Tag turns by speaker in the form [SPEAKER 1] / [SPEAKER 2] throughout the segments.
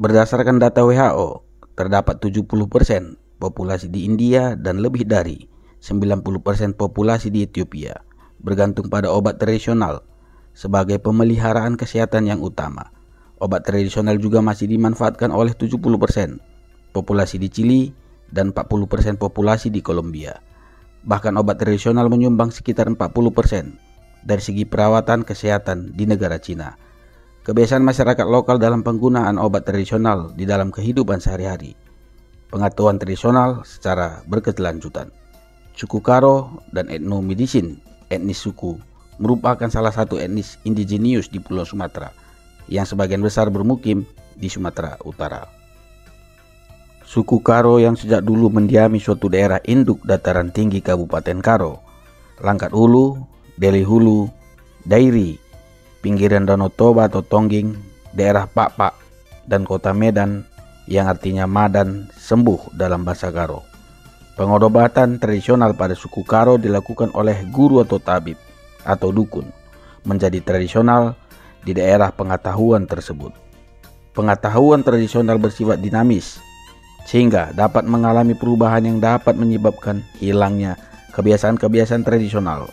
[SPEAKER 1] Berdasarkan data WHO, terdapat 70% populasi di India dan lebih dari 90% populasi di Ethiopia bergantung pada obat tradisional sebagai pemeliharaan kesehatan yang utama. Obat tradisional juga masih dimanfaatkan oleh 70% populasi di Chili dan 40% populasi di Kolombia. Bahkan obat tradisional menyumbang sekitar 40% dari segi perawatan kesehatan di negara Cina. Kebiasaan masyarakat lokal dalam penggunaan obat tradisional di dalam kehidupan sehari-hari. Pengetahuan tradisional secara berkelanjutan. Suku Karo dan etnomedicine, etnis suku, merupakan salah satu etnis indigenius di Pulau Sumatera yang sebagian besar bermukim di Sumatera Utara. Suku Karo yang sejak dulu mendiami suatu daerah induk dataran tinggi Kabupaten Karo, Langkat Hulu, Deli Hulu, Dairi, pinggiran Danau Toba atau Tongging, daerah Pak-Pak, dan kota Medan yang artinya Madan sembuh dalam bahasa Karo. Pengobatan tradisional pada suku Karo dilakukan oleh guru atau tabib atau dukun menjadi tradisional di daerah pengetahuan tersebut. Pengetahuan tradisional bersifat dinamis sehingga dapat mengalami perubahan yang dapat menyebabkan hilangnya kebiasaan-kebiasaan tradisional.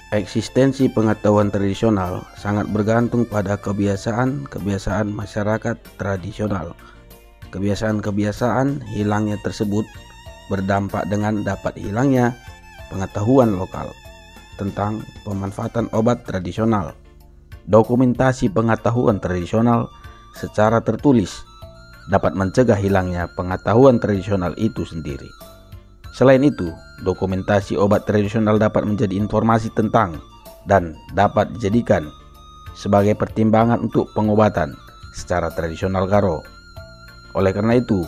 [SPEAKER 1] Eksistensi pengetahuan tradisional sangat bergantung pada kebiasaan-kebiasaan masyarakat tradisional. Kebiasaan-kebiasaan hilangnya tersebut berdampak dengan dapat hilangnya pengetahuan lokal tentang pemanfaatan obat tradisional. Dokumentasi pengetahuan tradisional secara tertulis dapat mencegah hilangnya pengetahuan tradisional itu sendiri. Selain itu, dokumentasi obat tradisional dapat menjadi informasi tentang dan dapat dijadikan sebagai pertimbangan untuk pengobatan secara tradisional Karo. Oleh karena itu,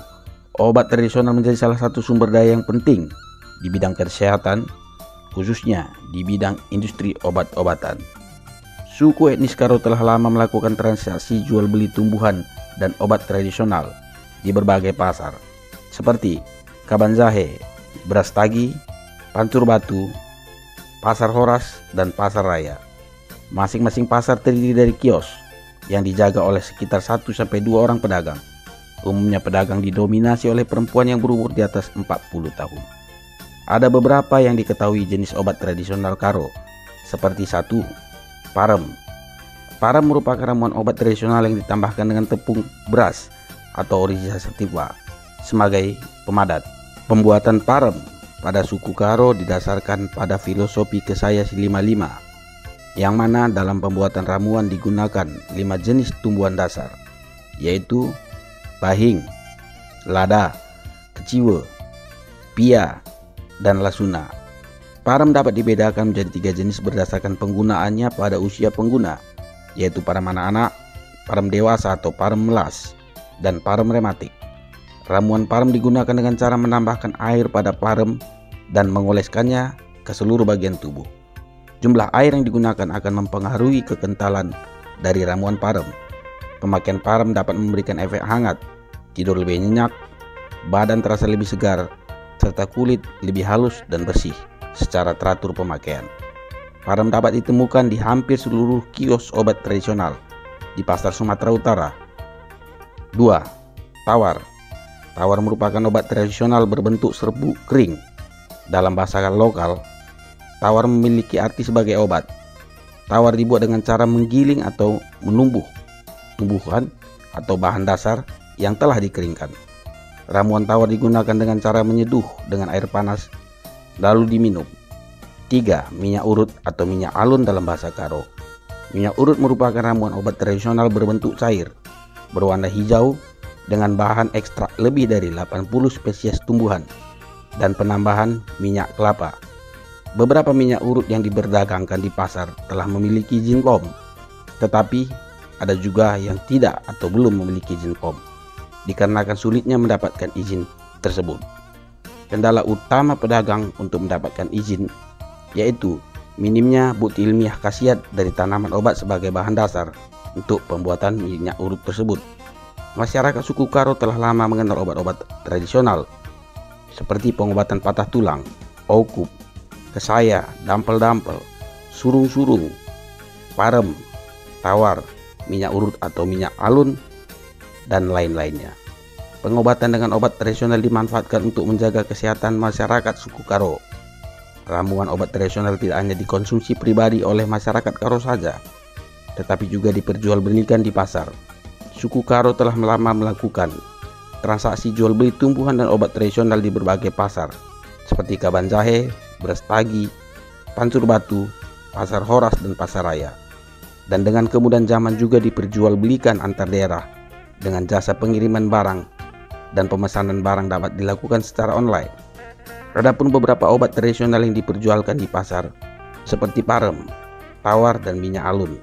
[SPEAKER 1] obat tradisional menjadi salah satu sumber daya yang penting di bidang kesehatan, khususnya di bidang industri obat-obatan. Suku etnis Karo telah lama melakukan transaksi jual beli tumbuhan dan obat tradisional di berbagai pasar, seperti Kabanjahe, Brastagi, Pancur Batu, Pasar Horas, dan Pasar Raya. Masing-masing pasar terdiri dari kios yang dijaga oleh sekitar 1-2 orang pedagang. Umumnya pedagang didominasi oleh perempuan yang berumur di atas 40 tahun. Ada beberapa yang diketahui jenis obat tradisional Karo, seperti 1. Parem. Parem merupakan ramuan obat tradisional yang ditambahkan dengan tepung beras atau Oryza sativa sebagai pemadat. Pembuatan parem pada suku Karo didasarkan pada filosofi Kesaya 55, yang mana dalam pembuatan ramuan digunakan 5 jenis tumbuhan dasar, yaitu bahing, lada, keciwe, pia, dan lasuna. Parem dapat dibedakan menjadi 3 jenis berdasarkan penggunaannya pada usia pengguna, yaitu parem anak-anak, parem dewasa atau parem melas, dan parem rematik. Ramuan parem digunakan dengan cara menambahkan air pada parem dan mengoleskannya ke seluruh bagian tubuh. Jumlah air yang digunakan akan mempengaruhi kekentalan dari ramuan parem. Pemakaian parem dapat memberikan efek hangat, tidur lebih nyenyak, badan terasa lebih segar, serta kulit lebih halus dan bersih secara teratur pemakaian. Parem dapat ditemukan di hampir seluruh kios obat tradisional di pasar Sumatera Utara. 2. Tawar. Tawar merupakan obat tradisional berbentuk serbuk kering. Dalam bahasa lokal, tawar memiliki arti sebagai obat. Tawar dibuat dengan cara menggiling atau menumbuh tumbuhan atau bahan dasar yang telah dikeringkan. Ramuan tawar digunakan dengan cara menyeduh dengan air panas lalu diminum. 3. Minyak urut atau minyak alun dalam bahasa Karo. Minyak urut merupakan ramuan obat tradisional berbentuk cair, berwarna hijau, dengan bahan ekstrak lebih dari 80 spesies tumbuhan dan penambahan minyak kelapa. Beberapa minyak urut yang diperdagangkan di pasar telah memiliki izin POM, tetapi ada juga yang tidak atau belum memiliki izin POM dikarenakan sulitnya mendapatkan izin tersebut. Kendala utama pedagang untuk mendapatkan izin yaitu minimnya bukti ilmiah khasiat dari tanaman obat sebagai bahan dasar untuk pembuatan minyak urut tersebut. Masyarakat suku Karo telah lama mengenal obat-obat tradisional seperti pengobatan patah tulang, oukup, kesaya, dampel-dampel, surung-surung, parem, tawar, minyak urut atau minyak alun, dan lain-lainnya. Pengobatan dengan obat tradisional dimanfaatkan untuk menjaga kesehatan masyarakat suku Karo. Ramuan obat tradisional tidak hanya dikonsumsi pribadi oleh masyarakat Karo saja, tetapi juga diperjualbelikan di pasar. Suku Karo telah lama melakukan transaksi jual beli tumbuhan dan obat tradisional di berbagai pasar, seperti Kaban Jahe, Brastagi, Pancur Batu, Pasar Horas, dan Pasar Raya. Dan dengan kemudahan zaman juga diperjualbelikan antar daerah dengan jasa pengiriman barang, dan pemesanan barang dapat dilakukan secara online. Adapun beberapa obat tradisional yang diperjualkan di pasar seperti parem, tawar, dan minyak alun